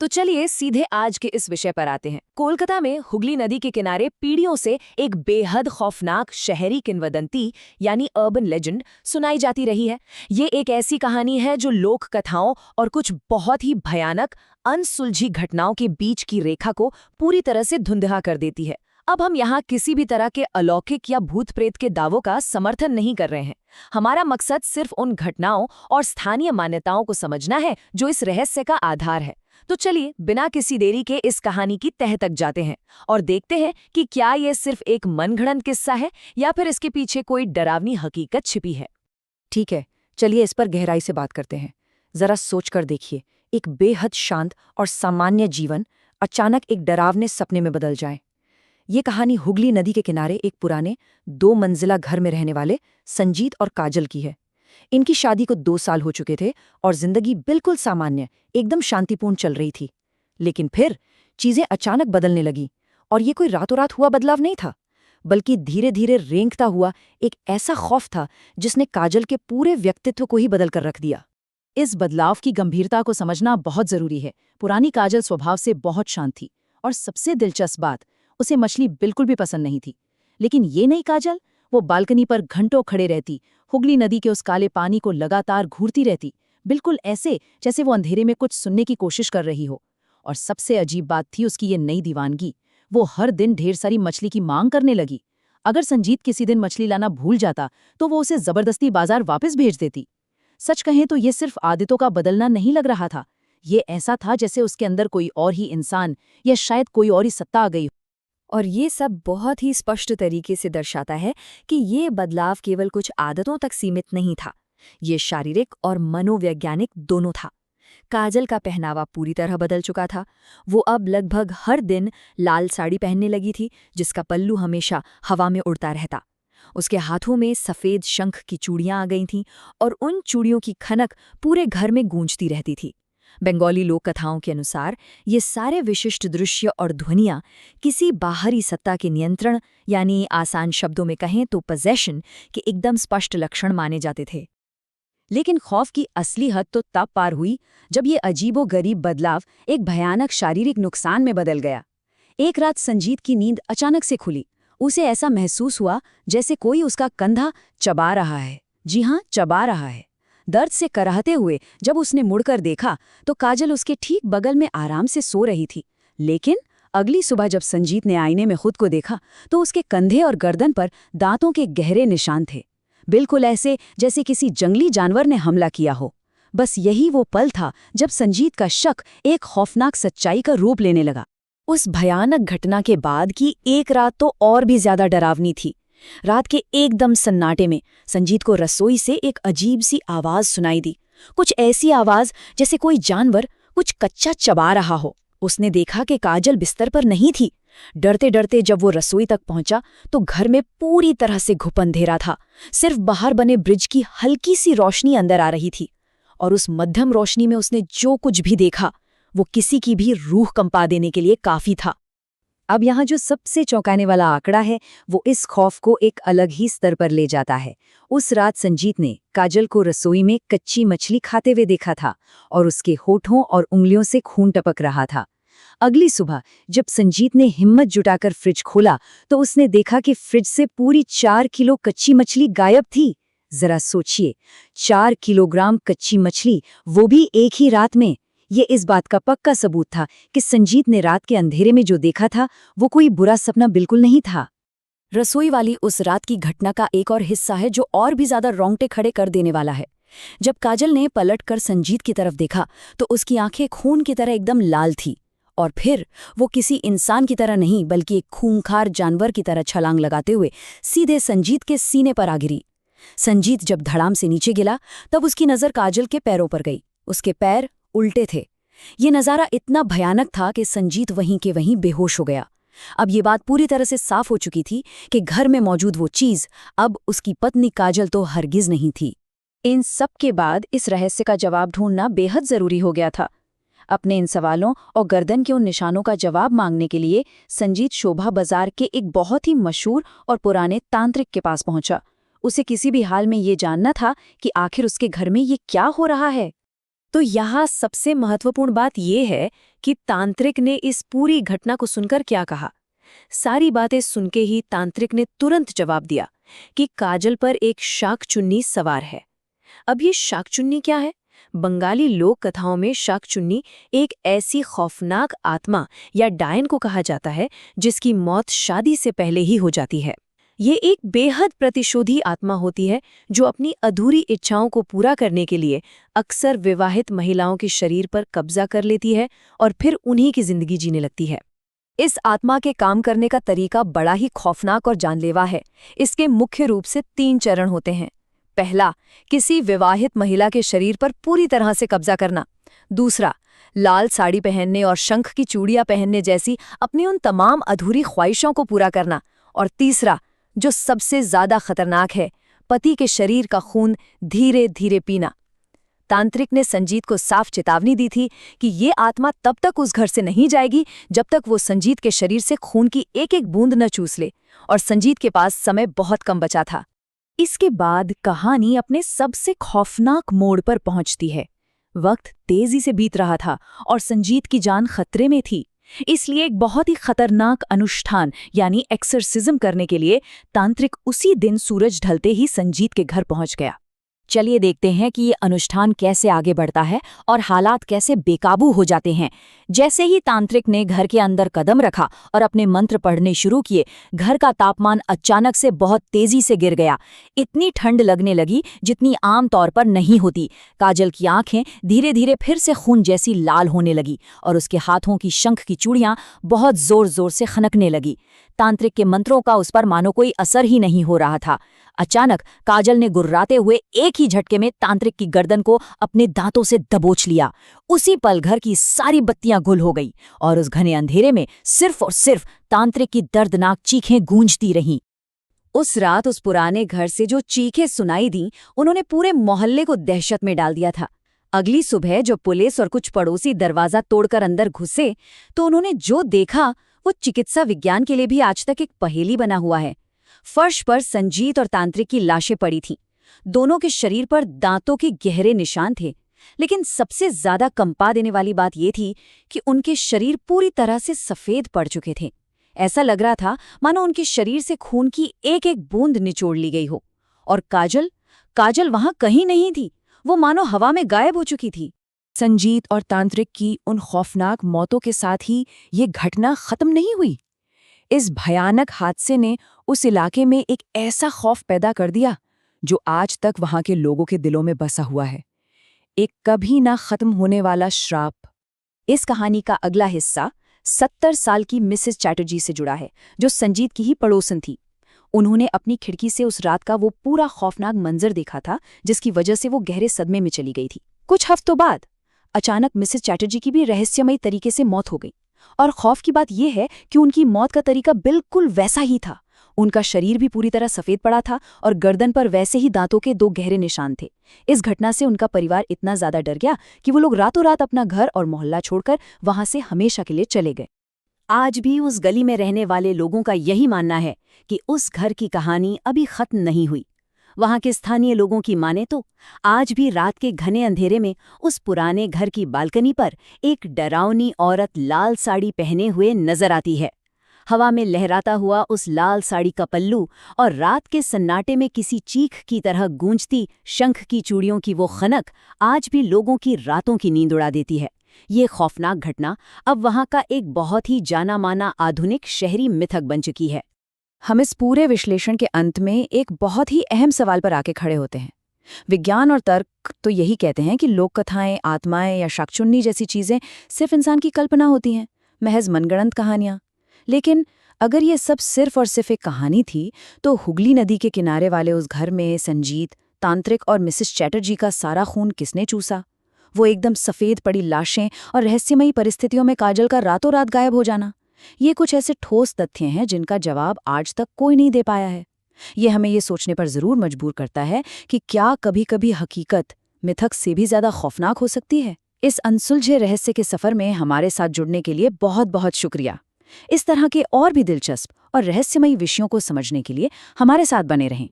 तो चलिए सीधे आज के इस विषय पर आते हैं। कोलकाता में हुगली नदी के किनारे पीढ़ियों से एक बेहद खौफनाक शहरी किंवदंती यानी अर्बन लेजेंड सुनाई जाती रही है। ये एक ऐसी कहानी है जो लोक कथाओं और कुछ बहुत ही भयानक अनसुलझी घटनाओं के बीच की रेखा को पूरी तरह से धुंधला कर देती है। अब हम यहाँ किसी भी तरह के अलौकिक या भूत प्रेत के दावों का समर्थन नहीं कर रहे हैं। हमारा मकसद सिर्फ उन घटनाओं और स्थानीय मान्यताओं को समझना है जो इस रहस्य का आधार है। तो चलिए बिना किसी देरी के इस कहानी की तह तक जाते हैं और देखते हैं कि क्या ये सिर्फ एक मनगढ़ंत किस्सा है या फिर इसके पीछे कोई डरावनी हकीकत छिपी है। ठीक है, चलिए इस पर गहराई से बात करते हैं। जरा सोचकर देखिए, एक बेहद शांत और सामान्य जीवन अचानक एक डरावने सपने में बदल जाए। ये कहानी हुगली नदी के किनारे एक पुराने 2 मंजिला घर में रहने वाले संजीत और काजल की है। इनकी शादी को 2 साल हो चुके थे और जिंदगी बिल्कुल सामान्य, एकदम शांतिपूर्ण चल रही थी। लेकिन फिर चीजें अचानक बदलने लगी, और ये कोई रातों रात हुआ बदलाव नहीं था, बल्कि धीरे धीरे रेंगता हुआ एक ऐसा खौफ था जिसने काजल के पूरे व्यक्तित्व को ही बदल कर रख दिया। इस बदलाव की गंभीरता को समझना बहुत जरूरी है। पुरानी काजल स्वभाव से बहुत शांत थी, और सबसे दिलचस्प बात, उसे मछली बिल्कुल भी पसंद नहीं थी। लेकिन ये नई काजल, वो बालकनी पर घंटों खड़े रहती, हुगली नदी के उस काले पानी को लगातार घूरती रहती, बिल्कुल ऐसे जैसे वो अंधेरे में कुछ सुनने की कोशिश कर रही हो। और सबसे अजीब बात थी उसकी ये नई दीवानगी। वो हर दिन ढेर सारी मछली की मांग करने लगी। अगर संजीत किसी दिन मछली लाना भूल जाता तो वो उसे जबरदस्ती बाजार वापस भेज देती। सच कहें तो ये सिर्फ आदतों का बदलना नहीं लग रहा था, ये ऐसा था जैसे उसके अंदर कोई और ही इंसान या शायद कोई और ही सत्ता आ गई। और ये सब बहुत ही स्पष्ट तरीके से दर्शाता है कि ये बदलाव केवल कुछ आदतों तक सीमित नहीं था, ये शारीरिक और मनोवैज्ञानिक दोनों था। काजल का पहनावा पूरी तरह बदल चुका था। वो अब लगभग हर दिन लाल साड़ी पहनने लगी थी, जिसका पल्लू हमेशा हवा में उड़ता रहता। उसके हाथों में सफ़ेद शंख की चूड़ियां आ गई थीं, और उन चूड़ियों की खनक पूरे घर में गूंजती रहती थी। बंगाली लोक कथाओं के अनुसार ये सारे विशिष्ट दृश्य और ध्वनियाँ किसी बाहरी सत्ता के नियंत्रण, यानी आसान शब्दों में कहें तो पजेशन, के एकदम स्पष्ट लक्षण माने जाते थे। लेकिन खौफ की असली हद तो तब पार हुई जब ये अजीबोगरीब बदलाव एक भयानक शारीरिक नुकसान में बदल गया। एक रात संजीत की नींद अचानक से खुली। उसे ऐसा महसूस हुआ जैसे कोई उसका कंधा चबा रहा है। जी हाँ, चबा रहा है। दर्द से कराहते हुए जब उसने मुड़कर देखा तो काजल उसके ठीक बगल में आराम से सो रही थी। लेकिन अगली सुबह जब संजीत ने आईने में खुद को देखा तो उसके कंधे और गर्दन पर दांतों के गहरे निशान थे, बिल्कुल ऐसे जैसे किसी जंगली जानवर ने हमला किया हो। बस यही वो पल था जब संजीत का शक एक खौफनाक सच्चाई का रूप लेने लगा। उस भयानक घटना के बाद की एक रात तो और भी ज्यादा डरावनी थी। रात के एकदम सन्नाटे में संजीत को रसोई से एक अजीब सी आवाज सुनाई दी, कुछ ऐसी आवाज जैसे कोई जानवर कुछ कच्चा चबा रहा हो। उसने देखा कि काजल बिस्तर पर नहीं थी। डरते डरते जब वो रसोई तक पहुंचा तो घर में पूरी तरह से घुप अंधेरा था। सिर्फ बाहर बने ब्रिज की हल्की सी रोशनी अंदर आ रही थी, और उस मध्यम रोशनी में उसने जो कुछ भी देखा वो किसी की भी रूह कंपा देने के लिए काफी था। अब यहाँ जो सबसे चौंकाने वाला आंकड़ा है वो इस खौफ को एक अलग ही स्तर पर ले जाता है। उस रात संजीत ने काजल को रसोई में कच्ची मछली खाते हुए देखा था, और उसके होठों और उंगलियों से खून टपक रहा था। अगली सुबह जब संजीत ने हिम्मत जुटाकर फ्रिज खोला तो उसने देखा कि फ्रिज से पूरी 4 किलो कच्ची मछली गायब थी। जरा सोचिए, 4 किलोग्राम कच्ची मछली, वो भी एक ही रात में। ये इस बात का पक्का सबूत था कि संजीत ने रात के अंधेरे में जो देखा था वो कोई बुरा सपना बिल्कुल नहीं था। रसोई वाली उस रात की घटना का एक और हिस्सा है जो और भी ज्यादा रोंगटे खड़े कर देने वाला है। जब काजल ने पलटकर संजीत की तरफ देखा तो उसकी आंखें खून की तरह एकदम लाल थी, और फिर वो किसी इंसान की तरह नहीं बल्कि एक खूंखार जानवर की तरह छलांग लगाते हुए सीधे संजीत के सीने पर आ गिरी। संजीत जब धड़ाम से नीचे गिरा तब उसकी नजर काजल के पैरों पर गई। उसके पैर उल्टे थे। ये नज़ारा इतना भयानक था कि संजीत वहीं के वहीं बेहोश हो गया। अब ये बात पूरी तरह से साफ हो चुकी थी कि घर में मौजूद वो चीज़ अब उसकी पत्नी काजल तो हरगिज नहीं थी। इन सब के बाद इस रहस्य का जवाब ढूंढना बेहद ज़रूरी हो गया था। अपने इन सवालों और गर्दन के उन निशानों का जवाब मांगने के लिए संजीत शोभा बाजार के एक बहुत ही मशहूर और पुराने तांत्रिक के पास पहुंचा। उसे किसी भी हाल में ये जानना था कि आखिर उसके घर में ये क्या हो रहा है। तो यहाँ सबसे महत्वपूर्ण बात यह है कि तांत्रिक ने इस पूरी घटना को सुनकर क्या कहा। सारी बातें सुनके ही तांत्रिक ने तुरंत जवाब दिया कि काजल पर एक शाकचुन्नी सवार है। अब ये शाकचुन्नी क्या है? बंगाली लोक कथाओं में शाकचुन्नी एक ऐसी खौफनाक आत्मा या डायन को कहा जाता है जिसकी मौत शादी से पहले ही हो जाती है। ये एक बेहद प्रतिशोधी आत्मा होती है जो अपनी अधूरी इच्छाओं को पूरा करने के लिए अक्सर विवाहित महिलाओं के शरीर पर कब्जा कर लेती है और फिर उन्हीं की जिंदगी जीने लगती है। इस आत्मा के काम करने का तरीका बड़ा ही खौफनाक और जानलेवा है। इसके मुख्य रूप से 3 चरण होते हैं। पहला, किसी विवाहित महिला के शरीर पर पूरी तरह से कब्जा करना। दूसरा, लाल साड़ी पहनने और शंख की चूड़ियां पहनने जैसी अपनी उन तमाम अधूरी ख्वाहिशों को पूरा करना। और तीसरा, जो सबसे ज्यादा खतरनाक है, पति के शरीर का खून धीरे धीरे पीना। तांत्रिक ने संजीत को साफ चेतावनी दी थी कि ये आत्मा तब तक उस घर से नहीं जाएगी जब तक वो संजीत के शरीर से खून की एक एक बूंद न चूस ले, और संजीत के पास समय बहुत कम बचा था। इसके बाद कहानी अपने सबसे खौफनाक मोड़ पर पहुंचती है। वक्त तेजी से बीत रहा था और संजीत की जान खतरे में थी। इसलिए एक बहुत ही खतरनाक अनुष्ठान यानी एक्सर्सिज्म करने के लिए तांत्रिक उसी दिन सूरज ढलते ही संजीत के घर पहुंच गया। चलिए देखते हैं कि ये अनुष्ठान कैसे आगे बढ़ता है और हालात कैसे बेकाबू हो जाते हैं। जैसे ही तांत्रिक ने घर के अंदर कदम रखा और अपने मंत्र पढ़ने शुरू किए, घर का तापमान अचानक से बहुत तेजी से गिर गया। इतनी ठंड लगने लगी जितनी आम तौर पर नहीं होती। काजल की आंखें धीरे धीरे फिर से खून जैसी लाल होने लगी और उसके हाथों की शंख की चूड़ियां बहुत जोर जोर से खनकने लगी। तांत्रिक के मंत्रों का उस पर मानो कोई असर ही नहीं हो रहा था। अचानक काजल ने गुर्राते हुए एक ही झटके में तांत्रिक की गर्दन को अपने दांतों से दबोच लिया। उसी पल घर की सारी बत्तियां गुल हो गई और उस घने अंधेरे में सिर्फ और सिर्फ तांत्रिक की दर्दनाक चीखें गूंजती रहीं। उस रात उस पुराने घर से जो चीखें सुनाई दी, उन्होंने पूरे मोहल्ले को दहशत में डाल दिया था। अगली सुबह जब पुलिस और कुछ पड़ोसी दरवाजा तोड़कर अंदर घुसे तो उन्होंने जो देखा वो चिकित्सा विज्ञान के लिए भी आज तक एक पहेली बना हुआ है। फर्श पर संजीत और तांत्रिक की लाशें पड़ी थीं। दोनों के शरीर पर दांतों के गहरे निशान थे, लेकिन सबसे ज्यादा कंपा देने वाली बात यह थी कि उनके शरीर पूरी तरह से सफेद पड़ चुके थे। ऐसा लग रहा था मानो उनके शरीर से खून की एक एक बूंद निचोड़ ली गई हो। और काजल वहां कहीं नहीं थी, वो मानो हवा में गायब हो चुकी थी। संजीत और तांत्रिक की उन खौफनाक मौतों के साथ ही ये घटना खत्म नहीं हुई। इस भयानक हादसे ने उस इलाके में एक ऐसा खौफ पैदा कर दिया जो आज तक वहां के लोगों के दिलों में बसा हुआ है। एक कभी ना खत्म होने वाला श्राप। इस कहानी का अगला हिस्सा 70 साल की मिसेस चैटर्जी से जुड़ा है, जो संजीत की ही पड़ोसन थी। उन्होंने अपनी खिड़की से उस रात का वो पूरा खौफनाक मंजर देखा था जिसकी वजह से वो गहरे सदमे में चली गई थी। कुछ हफ्तों बाद अचानक मिसेस चैटर्जी की भी रहस्यमयी तरीके से मौत हो गई। और खौफ की बात यह है कि उनकी मौत का तरीका बिल्कुल वैसा ही था। उनका शरीर भी पूरी तरह सफेद पड़ा था और गर्दन पर वैसे ही दांतों के 2 गहरे निशान थे। इस घटना से उनका परिवार इतना ज्यादा डर गया कि वो लोग रातों रात अपना घर और मोहल्ला छोड़कर वहां से हमेशा के लिए चले गए। आज भी उस गली में रहने वाले लोगों का यही मानना है कि उस घर की कहानी अभी खत्म नहीं हुई। वहां के स्थानीय लोगों की माने तो आज भी रात के घने अंधेरे में उस पुराने घर की बालकनी पर एक डरावनी औरत लाल साड़ी पहने हुए नजर आती है। हवा में लहराता हुआ उस लाल साड़ी का पल्लू और रात के सन्नाटे में किसी चीख की तरह गूंजती शंख की चूड़ियों की वो खनक आज भी लोगों की रातों की नींद उड़ा देती है। ये खौफनाक घटना अब वहां का एक बहुत ही जाना माना आधुनिक शहरी मिथक बन चुकी है। हम इस पूरे विश्लेषण के अंत में एक बहुत ही अहम सवाल पर आके खड़े होते हैं। विज्ञान और तर्क तो यही कहते हैं कि लोक कथाएं, आत्माएं या शाकचुन्नी जैसी चीजें सिर्फ इंसान की कल्पना होती हैं, महज मनगढ़ंत कहानियां। लेकिन अगर ये सब सिर्फ और सिर्फ एक कहानी थी तो हुगली नदी के किनारे वाले उस घर में संजीत, तांत्रिक और मिसेस चैटर्जी का सारा खून किसने चूसा? वो एकदम सफेद पड़ी लाशें और रहस्यमयी परिस्थितियों में काजल का रातों रात गायब हो जाना, ये कुछ ऐसे ठोस तथ्य हैं जिनका जवाब आज तक कोई नहीं दे पाया है। ये हमें ये सोचने पर जरूर मजबूर करता है कि क्या कभी कभी हकीकत मिथक से भी ज्यादा खौफनाक हो सकती है। इस अनसुलझे रहस्य के सफर में हमारे साथ जुड़ने के लिए बहुत बहुत शुक्रिया। इस तरह के और भी दिलचस्प और रहस्यमयी विषयों को समझने के लिए हमारे साथ बने रहें।